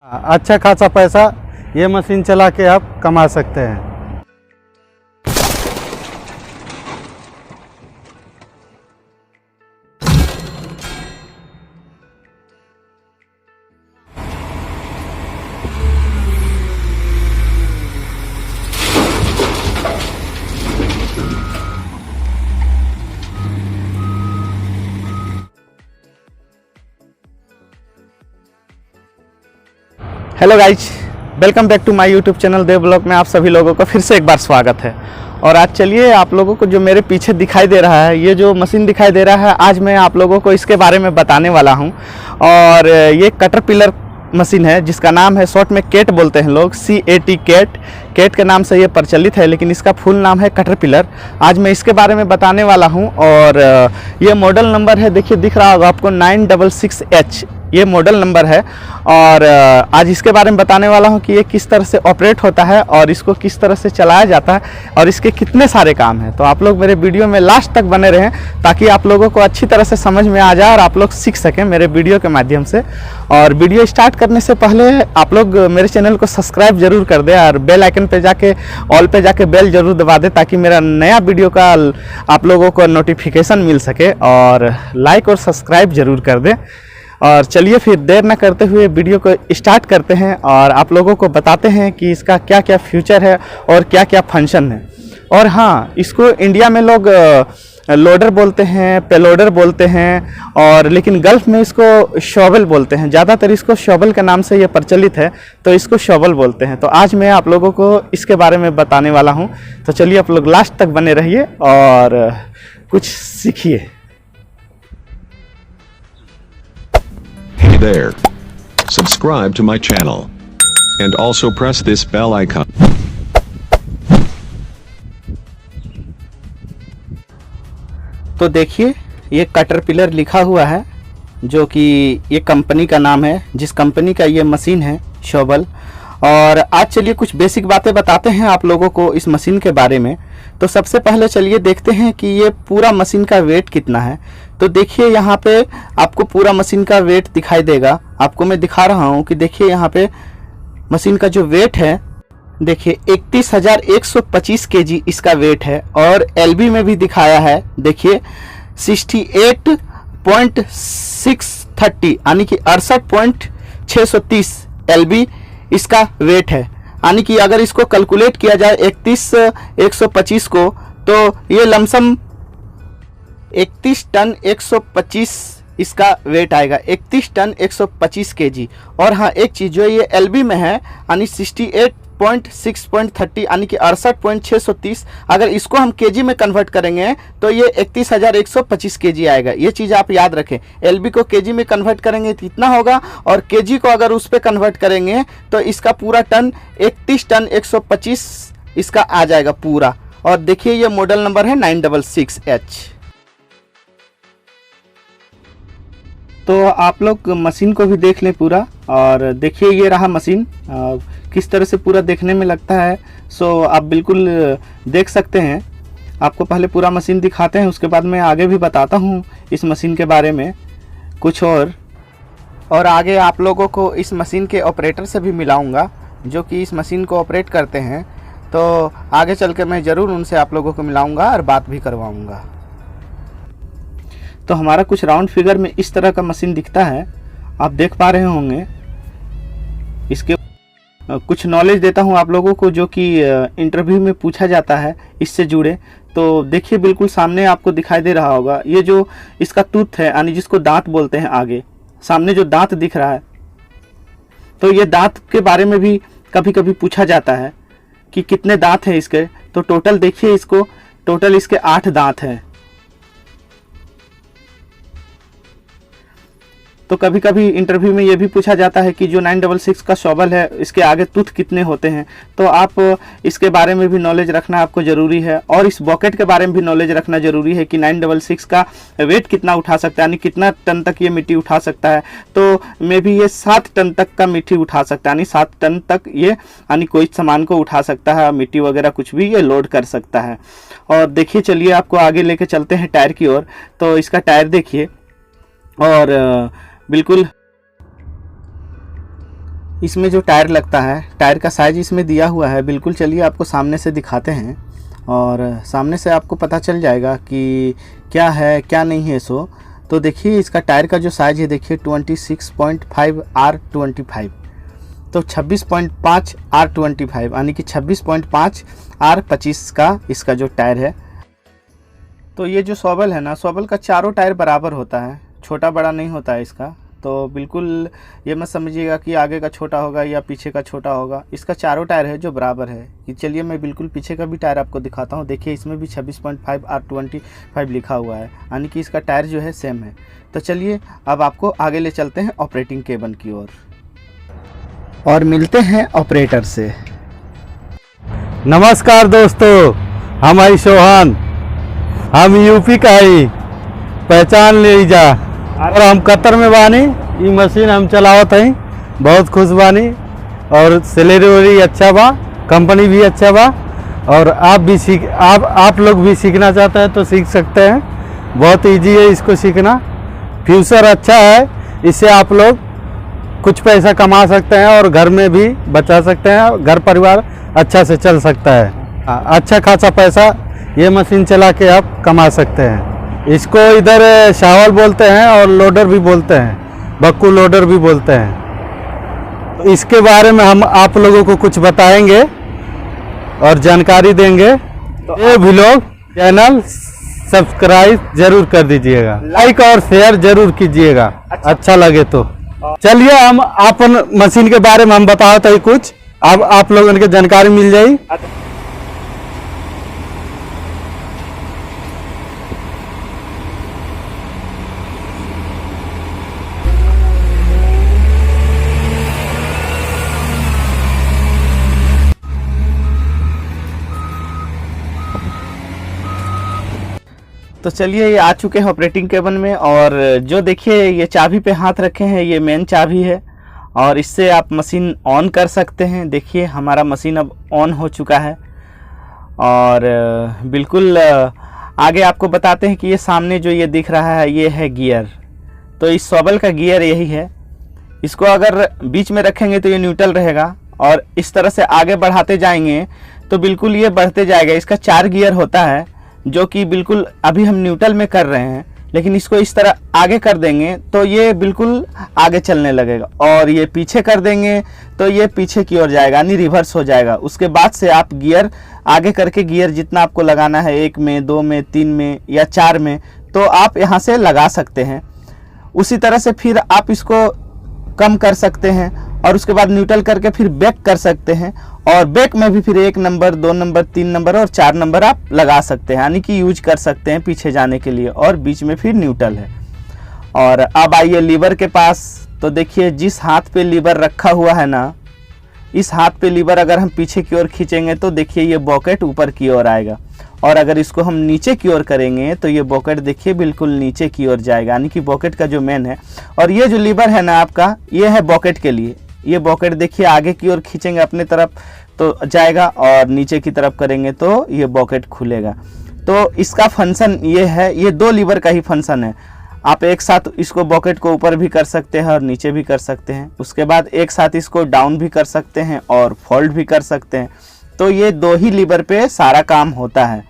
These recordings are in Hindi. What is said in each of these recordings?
अच्छा खासा पैसा ये मशीन चला के आप कमा सकते हैं। Hello guys, welcome back to my YouTube channel Dev blog में आप सभी लोगों का फिर से एक बार स्वागत है। और आज चलिए आप लोगों को जो मेरे पीछे दिखाई दे रहा है, ये जो मशीन दिखाई दे रहा है, आज मैं आप लोगों को इसके बारे में बताने वाला हूं। और ये कैटरपिलर मशीन है जिसका नाम है, शॉर्ट में कैट बोलते हैं लोग, CAT कैट। कैट के नाम से ये प्रचलित है, लेकिन इसका फुल नाम है कैटरपिलर। आज मैं इसके बारे में बताने वाला हूं। और ये मॉडल नंबर है, देखिए दिख रहा होगा आपको 966H ये मॉडल नंबर है। और आज इसके बारे में बताने वाला हूं कि ये किस तरह से ऑपरेट होता है और इसको किस तरह से चलाया जाता है और इसके कितने सारे काम हैं। तो आप लोग मेरे वीडियो में लास्ट तक बने रहें ताकि आप लोगों को अच्छी तरह से समझ में आ जाए और आप लोग सीख सकें मेरे वीडियो के माध्यम से। और वीडियो स्टार्ट करने से पहले आप लोग मेरे चैनल को सब्सक्राइब जरूर कर दें और बेल आइकन पे जाके ऑल पे जाके बेल जरूर दबा दें ताकि मेरा नया वीडियो का आप लोगों को नोटिफिकेशन मिल सके। और लाइक और सब्सक्राइब जरूर कर दें। और चलिए फिर देर न करते हुए वीडियो को स्टार्ट करते हैं और आप लोगों को बताते हैं कि इसका क्या क्या फ्यूचर है और क्या क्या फंक्शन है। और हाँ, इसको इंडिया में लोग लोडर बोलते हैं, पेलोडर बोलते हैं, और लेकिन गल्फ में इसको शॉवल बोलते हैं। ज़्यादातर इसको शॉवल के नाम से ये प्रचलित है, तो इसको शॉवल बोलते हैं। तो आज मैं आप लोगों को इसके बारे में बताने वाला हूँ। तो चलिए आप लोग लास्ट तक बने रहिए और कुछ सीखिए। Hey there. Subscribe to my channel. And also press this bell icon. तो देखिए ये कैटरपिलर लिखा हुआ है, जो कि ये कंपनी का नाम है, जिस कंपनी का ये मशीन है शॉवल। और आज चलिए कुछ बेसिक बातें बताते हैं आप लोगों को इस मशीन के बारे में। तो सबसे पहले चलिए देखते हैं कि ये पूरा मशीन का वेट कितना है। तो देखिए यहाँ पे आपको पूरा मशीन का वेट दिखाई देगा। आपको मैं दिखा रहा हूँ कि देखिए यहाँ पे मशीन का जो वेट है, देखिए 31,125 kg इसका वेट है। और LB में भी दिखाया है, देखिए 68.630 यानी कि 68.630 LB इसका वेट है। यानी कि अगर इसको कैलकुलेट किया जाए 31,125 को, तो ये लमसम 31 टन 125 इसका वेट आएगा, 31 टन 125 kg। और हाँ, एक चीज़ जो ये LB में है यानी 68.630 यानी कि 68.630, अगर इसको हम kg में कन्वर्ट करेंगे तो ये 31,125 kg आएगा। ये चीज़ आप याद रखें, LB को kg में कन्वर्ट करेंगे तो इतना होगा, और kg को अगर उस पर कन्वर्ट करेंगे तो इसका पूरा टन 31 टन 125 इसका आ जाएगा पूरा। और देखिए ये मॉडल नंबर है 966H। तो आप लोग मशीन को भी देख लें पूरा। और देखिए ये रहा मशीन, किस तरह से पूरा देखने में लगता है। सो आप बिल्कुल देख सकते हैं। आपको पहले पूरा मशीन दिखाते हैं, उसके बाद मैं आगे भी बताता हूँ इस मशीन के बारे में कुछ। और आगे आप लोगों को इस मशीन के ऑपरेटर से भी मिलाऊंगा जो कि इस मशीन को ऑपरेट करते हैं। तो आगे चल के मैं ज़रूर उनसे आप लोगों को मिलाऊंगा और बात भी करवाऊँगा। तो हमारा कुछ राउंड फिगर में इस तरह का मशीन दिखता है, आप देख पा रहे होंगे। इसके कुछ नॉलेज देता हूं आप लोगों को जो कि इंटरव्यू में पूछा जाता है इससे जुड़े। तो देखिए बिल्कुल सामने आपको दिखाई दे रहा होगा, ये जो इसका टूथ है यानी जिसको दांत बोलते हैं, आगे सामने जो दांत दिख रहा है, तो ये दांत के बारे में भी कभी कभी पूछा जाता है कि कितने दांत हैं इसके। तो टोटल देखिए इसको, टोटल इसके 8 दांत हैं। तो कभी कभी इंटरव्यू में ये भी पूछा जाता है कि जो 966 का शॉवल है इसके आगे टूथ कितने होते हैं। तो आप इसके बारे में भी नॉलेज रखना आपको ज़रूरी है। और इस बॉकेट के बारे में भी नॉलेज रखना ज़रूरी है कि 966 का वेट कितना उठा सकता है, यानी कितना टन तक ये मिट्टी उठा सकता है। तो मे भी ये 7 टन तक का मिट्टी उठा सकता है, यानी 7 टन तक ये यानी कोई सामान को उठा सकता है, मिट्टी वगैरह कुछ भी ये लोड कर सकता है। और देखिए चलिए आपको आगे लेके चलते हैं टायर की ओर। तो इसका टायर देखिए, और बिल्कुल इसमें जो टायर लगता है, टायर का साइज़ इसमें दिया हुआ है बिल्कुल। चलिए आपको सामने से दिखाते हैं और सामने से आपको पता चल जाएगा कि क्या है क्या नहीं है। सो तो देखिए इसका टायर का जो साइज़ है देखिए 26.5 R25, तो 26.5 R25 यानी कि 26.5 R25 का इसका जो टायर है। तो ये जो स्वबल है ना, स्वबल का चारों टायर बराबर होता है, छोटा बड़ा नहीं होता है इसका। तो बिल्कुल ये मत समझिएगा कि आगे का छोटा होगा या पीछे का छोटा होगा, इसका चारों टायर है जो बराबर है। कि चलिए मैं बिल्कुल पीछे का भी टायर आपको दिखाता हूँ। देखिए इसमें भी 26.5 R25 लिखा हुआ है, यानी कि इसका टायर जो है सेम है। तो चलिए अब आपको आगे ले चलते हैं ऑपरेटिंग केबन की ओर और मिलते हैं ऑपरेटर से। नमस्कार दोस्तों, हम आई सोहान, हम यूपी का ही, पहचान लीजा। और हम कतर में बानी, ये मशीन हम चलावत हई, बहुत खुश बानी और सैलरी वैलरी अच्छा बा, कंपनी भी अच्छा बा। और आप भी आप लोग भी सीखना चाहते हैं तो सीख सकते हैं, बहुत इजी है इसको सीखना। फ्यूचर अच्छा है, इससे आप लोग कुछ पैसा कमा सकते हैं और घर में भी बचा सकते हैं, घर परिवार अच्छा से चल सकता है। अच्छा खासा पैसा ये मशीन चला के आप कमा सकते हैं। इसको इधर शावल बोलते हैं और लोडर भी बोलते हैं, बक्कू लोडर भी बोलते हैं। तो इसके बारे में हम आप लोगों को कुछ बताएंगे और जानकारी देंगे। तो ये भी लोग चैनल सब्सक्राइब जरूर कर दीजिएगा, लाइक और शेयर जरूर कीजिएगा, अच्छा लगे तो। चलिए हम अपन मशीन के बारे में हम बताते हैं कुछ, अब आप लोगों को जानकारी मिल जाएगी। तो चलिए ये आ चुके हैं ऑपरेटिंग केबन में। और जो देखिए ये चाबी पे हाथ रखे हैं, ये मेन चाबी है और इससे आप मशीन ऑन कर सकते हैं। देखिए हमारा मशीन अब ऑन हो चुका है। और बिल्कुल आगे आपको बताते हैं कि ये सामने जो ये दिख रहा है ये है गियर। तो इस स्वबल का गियर यही है, इसको अगर बीच में रखेंगे तो ये न्यूट्रल रहेगा और इस तरह से आगे बढ़ाते जाएंगे तो बिल्कुल ये बढ़ते जाएगा। इसका 4 गियर होता है जो कि बिल्कुल अभी हम न्यूट्रल में कर रहे हैं, लेकिन इसको इस तरह आगे कर देंगे तो ये बिल्कुल आगे चलने लगेगा और ये पीछे कर देंगे तो ये पीछे की ओर जाएगा, यानी रिवर्स हो जाएगा। उसके बाद से आप गियर आगे करके गियर जितना आपको लगाना है, 1 में 2 में 3 में या 4 में, तो आप यहाँ से लगा सकते हैं। उसी तरह से फिर आप इसको कम कर सकते हैं और उसके बाद न्यूट्रल करके फिर बैक कर सकते हैं और बैक में भी फिर 1 नंबर 2 नंबर 3 नंबर और 4 नंबर आप लगा सकते हैं, यानी कि यूज कर सकते हैं पीछे जाने के लिए। और बीच में फिर न्यूट्रल है। और अब आइए लीवर के पास। तो देखिए जिस हाथ पे लीवर रखा हुआ है ना, इस हाथ पे लीवर अगर हम पीछे की ओर खींचेंगे तो देखिए ये बॉकेट ऊपर की ओर आएगा और अगर इसको हम नीचे की ओर करेंगे तो ये बॉकेट देखिए बिल्कुल नीचे की ओर जाएगा, यानी कि बॉकेट का जो मेन है। और ये जो लीवर है ना आपका, ये है बॉकेट के लिए। ये बॉकेट देखिए आगे की ओर खींचेंगे अपने तरफ तो जाएगा और नीचे की तरफ करेंगे तो ये बॉकेट खुलेगा। तो इसका फंक्शन ये है, ये 2 लीवर का ही फंक्शन है। आप एक साथ इसको बॉकेट को ऊपर भी कर सकते हैं और नीचे भी कर सकते हैं। उसके बाद एक साथ इसको डाउन भी कर सकते हैं और फोल्ड भी कर सकते हैं। तो ये 2 ही लीवर पे सारा काम होता है।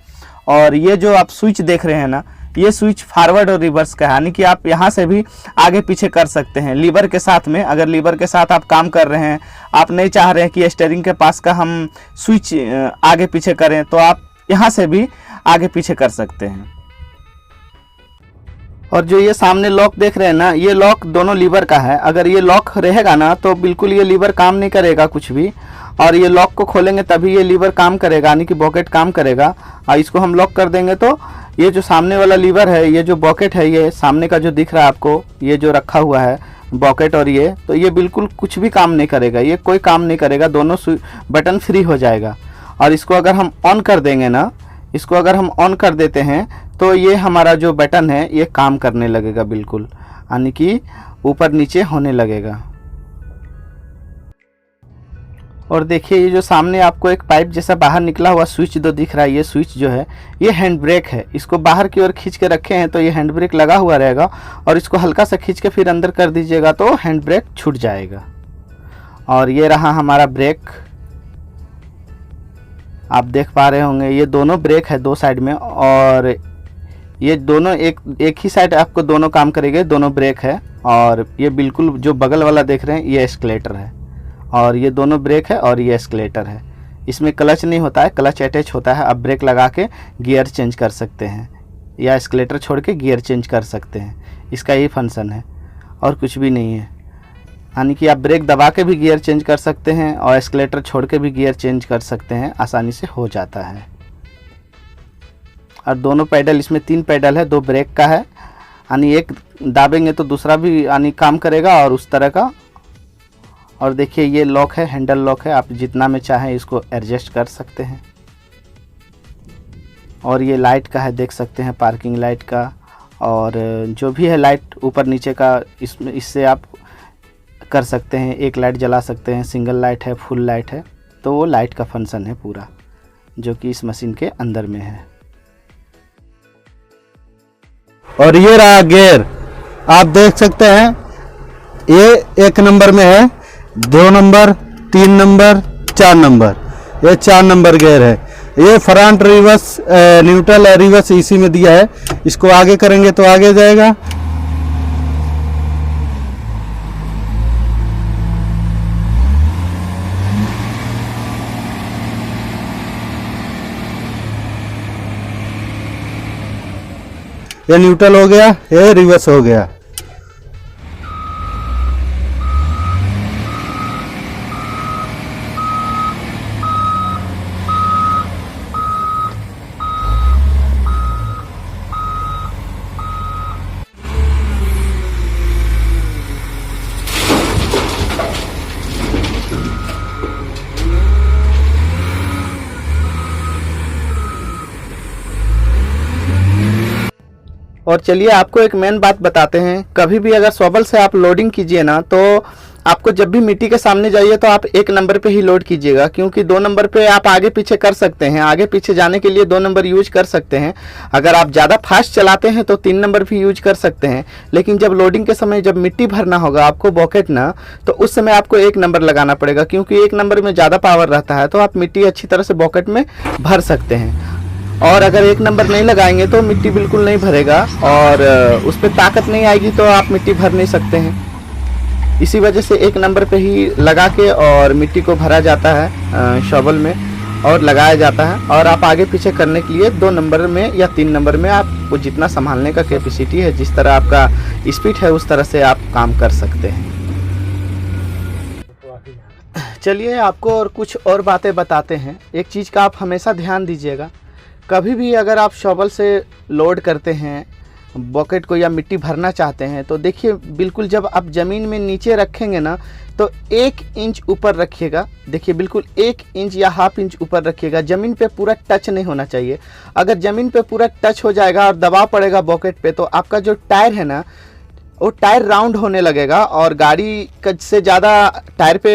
और ये जो आप स्विच देख रहे हैं ना, ये स्विच फॉरवर्ड और रिवर्स का है, यानी कि आप यहाँ से भी आगे पीछे कर सकते हैं लीवर के साथ में। अगर लीवर के साथ आप काम कर रहे हैं, आप नहीं चाह रहे हैं कि स्टीयरिंग के पास का हम स्विच आगे पीछे करें, तो आप यहाँ से भी आगे पीछे कर सकते हैं। और जो ये सामने लॉक देख रहे हैं ना, ये लॉक दोनों लीवर का है। अगर ये लॉक रहेगा ना तो बिल्कुल ये लीवर काम नहीं करेगा कुछ भी, और ये लॉक को खोलेंगे तभी ये लीवर काम करेगा, यानी कि बॉकेट काम करेगा। और इसको हम लॉक कर देंगे तो ये जो सामने वाला लीवर है, ये जो बॉकेट है, ये सामने का जो दिख रहा है आपको, ये जो रखा हुआ है बॉकेट और ये, तो ये बिल्कुल कुछ भी काम नहीं करेगा, ये कोई काम नहीं करेगा, दोनों बटन फ्री हो जाएगा। और इसको अगर हम ऑन कर देंगे ना, इसको अगर हम ऑन कर देते हैं तो ये हमारा जो बटन है ये काम करने लगेगा बिल्कुल, यानी कि ऊपर नीचे होने लगेगा। और देखिए ये जो सामने आपको एक पाइप जैसा बाहर निकला हुआ स्विच जो दिख रहा है, ये स्विच जो है ये हैंड ब्रेक है। इसको बाहर की ओर खींच के रखे हैं तो ये हैंड ब्रेक लगा हुआ रहेगा, और इसको हल्का सा खींच के फिर अंदर कर दीजिएगा तो हैंड ब्रेक छूट जाएगा। और ये रहा हमारा ब्रेक, आप देख पा रहे होंगे ये दोनों ब्रेक है 2 साइड में, और ये दोनों एक ही साइड आपको दोनों काम करेंगे, दोनों ब्रेक है। और ये बिल्कुल जो बगल वाला देख रहे हैं ये एस्केलेटर है, और ये दोनों ब्रेक है और ये एस्केलेटर है। इसमें क्लच नहीं होता है, क्लच अटैच होता है। आप ब्रेक लगा के गियर चेंज कर सकते हैं या एस्केलेटर छोड़ के गियर चेंज कर सकते हैं। इसका यही फंक्शन है और कुछ भी नहीं है। यानी कि आप ब्रेक दबा के भी गियर चेंज कर सकते हैं और एस्केलेटर छोड़ के भी गियर चेंज कर सकते हैं, आसानी से हो जाता है। और दोनों पैडल, इसमें 3 पैडल है, 2 ब्रेक का है, यानी एक दाबेंगे तो दूसरा भी यानी काम करेगा और उस तरह का। और देखिए ये लॉक है, हैंडल लॉक है, आप जितना में चाहें इसको एडजस्ट कर सकते हैं। और ये लाइट का है, देख सकते हैं पार्किंग लाइट का, और जो भी है लाइट ऊपर नीचे का इससे आप कर सकते हैं। एक लाइट जला सकते हैं, सिंगल लाइट है, फुल लाइट है, तो वो लाइट का फंक्शन है पूरा, जो कि इस मशीन के अंदर में है। और ये रहा गियर, आप देख सकते हैं ये 1 नंबर में है, 2 नंबर, 3 नंबर, 4 नंबर, ये 4 नंबर गियर है। ये फ्रंट रिवर्स न्यूट्रल रिवर्स इसी में दिया है। इसको आगे करेंगे तो आगे जाएगा, ये न्यूट्रल हो गया, ये रिवर्स हो गया। और चलिए आपको एक मेन बात बताते हैं, कभी भी अगर शॉवल से आप लोडिंग कीजिए ना, तो आपको जब भी मिट्टी के सामने जाइए तो आप 1 नंबर पे ही लोड कीजिएगा, क्योंकि 2 नंबर पे आप आगे पीछे कर सकते हैं। आगे पीछे जाने के लिए 2 नंबर यूज कर सकते हैं। अगर आप ज़्यादा फास्ट चलाते हैं तो 3 नंबर भी यूज कर सकते हैं। लेकिन जब लोडिंग के समय जब मिट्टी भरना होगा आपको बॉकेट ना, तो उस समय आपको 1 नंबर लगाना पड़ेगा, क्योंकि 1 नंबर में ज़्यादा पावर रहता है, तो आप मिट्टी अच्छी तरह से बॉकेट में भर सकते हैं। और अगर 1 नंबर नहीं लगाएंगे तो मिट्टी बिल्कुल नहीं भरेगा और उस पर ताकत नहीं आएगी, तो आप मिट्टी भर नहीं सकते हैं। इसी वजह से 1 नंबर पे ही लगा के और मिट्टी को भरा जाता है शॉवल में और लगाया जाता है। और आप आगे पीछे करने के लिए 2 नंबर में या 3 नंबर में आपको जितना संभालने का कैपेसिटी है, जिस तरह आपका स्पीड है, उस तरह से आप काम कर सकते हैं। चलिए आपको और कुछ और बातें बताते हैं। एक चीज़ का आप हमेशा ध्यान दीजिएगा, कभी भी अगर आप शॉवल से लोड करते हैं बॉकेट को या मिट्टी भरना चाहते हैं, तो देखिए बिल्कुल जब आप ज़मीन में नीचे रखेंगे ना, तो 1 इंच ऊपर रखिएगा। देखिए बिल्कुल 1 इंच या ½ इंच ऊपर रखिएगा, ज़मीन पे पूरा टच नहीं होना चाहिए। अगर ज़मीन पे पूरा टच हो जाएगा और दबाव पड़ेगा बॉकेट पे, तो आपका जो टायर है ना, वो टायर राउंड होने लगेगा और गाड़ी से ज़्यादा टायर पे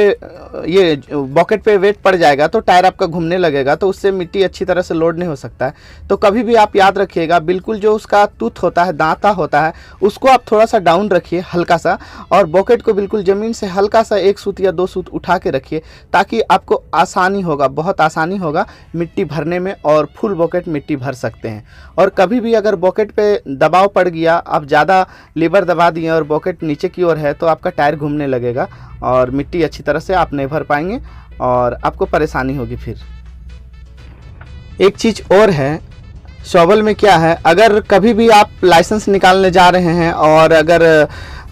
ये बॉकेट पे वेट पड़ जाएगा, तो टायर आपका घूमने लगेगा, तो उससे मिट्टी अच्छी तरह से लोड नहीं हो सकता है। तो कभी भी आप याद रखिएगा, बिल्कुल जो उसका टूथ होता है, दांता होता है, उसको आप थोड़ा सा डाउन रखिए हल्का सा, और बॉकेट को बिल्कुल ज़मीन से हल्का सा 1 सूत या 2 सूत उठा के रखिए, ताकि आपको आसानी होगा, बहुत आसानी होगा मिट्टी भरने में, और फुल बॉकेट मिट्टी भर सकते हैं। और कभी भी अगर बॉकेट पे दबाव पड़ गया, आप ज़्यादा लीवर दबा दिए और बॉकेट नीचे की ओर है, तो आपका टायर घूमने लगेगा और मिट्टी अच्छी तरह से आप नहीं भर पाएंगे और आपको परेशानी होगी। फिर एक चीज़ और है, शॉवल में क्या है, अगर कभी भी आप लाइसेंस निकालने जा रहे हैं और अगर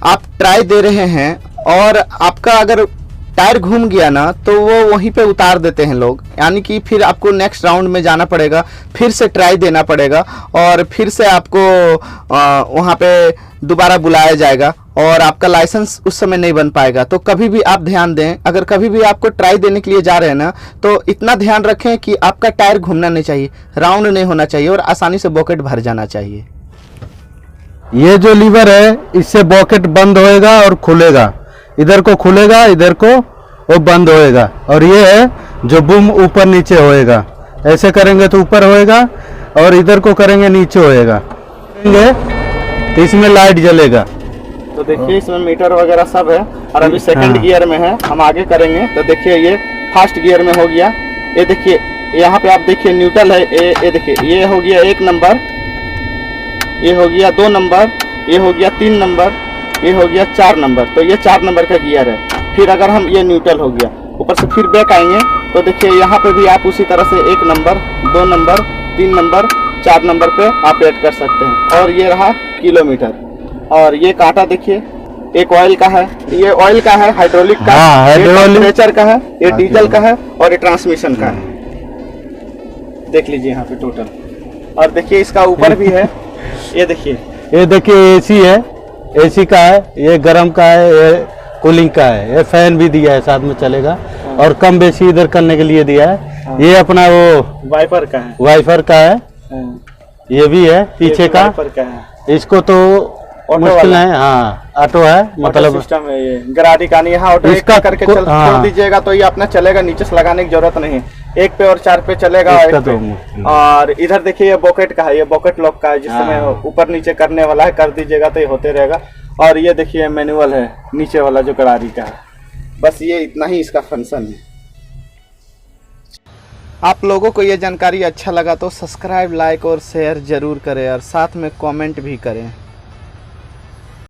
आप ट्राई दे रहे हैं और आपका अगर टायर घूम गया ना, तो वो वहीं पे उतार देते हैं लोग, यानी कि फिर आपको नेक्स्ट राउंड में जाना पड़ेगा, फिर से ट्राई देना पड़ेगा और फिर से आपको वहाँ पे दोबारा बुलाया जाएगा और आपका लाइसेंस उस समय नहीं बन पाएगा। तो कभी भी आप ध्यान दें, अगर कभी भी आपको ट्राई देने के लिए जा रहे हैं ना, तो इतना ध्यान रखें कि आपका टायर घूमना नहीं चाहिए, राउंड नहीं होना चाहिए और आसानी से बॉकेट भर जाना चाहिए। ये जो लीवर है, इससे बॉकेट बंद होएगा और खुलेगा, इधर को खुलेगा, इधर को वो बंद होएगा। और ये है जो बूम ऊपर नीचे होएगा, ऐसे करेंगे तो ऊपर होएगा और इधर को करेंगे नीचे होएगा, करेंगे तो इसमें लाइट जलेगा। तो देखिए इसमें मीटर वगैरह सब है और अभी सेकंड हाँ। गियर में है, हम आगे करेंगे तो देखिए ये फर्स्ट गियर में हो गया। ये देखिए यहाँ पे आप देखिए न्यूट्रल है, ये देखिए ये हो गया 1 नंबर, ये हो गया 2 नंबर, ये हो गया 3 नंबर, ये हो गया 4 नंबर। तो ये 4 नंबर का गियर है। फिर अगर हम ये न्यूट्रल हो गया, ऊपर से फिर बैक आएंगे तो देखिए यहाँ पे भी आप उसी तरह से 1 नंबर, 2 नंबर, 3 नंबर, 4 नंबर पे आप ऐड कर सकते हैं। और ये रहा किलोमीटर। और ये कांटा देखिए, एक ऑयल का है, ये ऑयल का है, हाइड्रोलिक का, हाँ, ये हाइड्रोलिक। टेम्परेचर का है, ये डीजल का है और ये ट्रांसमिशन का है। देख लीजिए यहाँ पे टोटल। और देखिए इसका ऊपर भी है, ये देखिए ये देखिए एसी है, एसी का है, ये गर्म का है, ये कूलिंग का है, ये फैन भी दिया है साथ में चलेगा और कम बेसी इधर करने के लिए दिया है। ये अपना वो वाइपर का है, वाइफर का है, ये भी है पीछे का। वाइपर का है। इसको तो मुश्किल है, हाँ ऑटो है मतलब सिस्टम है ये, गाड़ी का नहीं, यहाँ ऑटो इसका एक करके छोड़ हाँ। दीजिएगा तो ये अपना चलेगा, नीचे से लगाने की जरूरत नहीं, 1 पे और 4 पे चलेगा। इसका एक पे। तो मुश्किल। और इधर देखिए ये बॉकेट का है, ये बॉकेट लॉक का है, जिसमें हाँ। ऊपर नीचे करने वाला है, कर दीजिएगा तो ये होते रहेगा। और ये देखिए मैनुअल है नीचे वाला जो गाड़ी का है। बस ये इतना ही इसका फंक्शन है। आप लोगों को ये जानकारी अच्छा लगा तो सब्सक्राइब, लाइक और शेयर जरूर करें और साथ में कमेंट भी करें।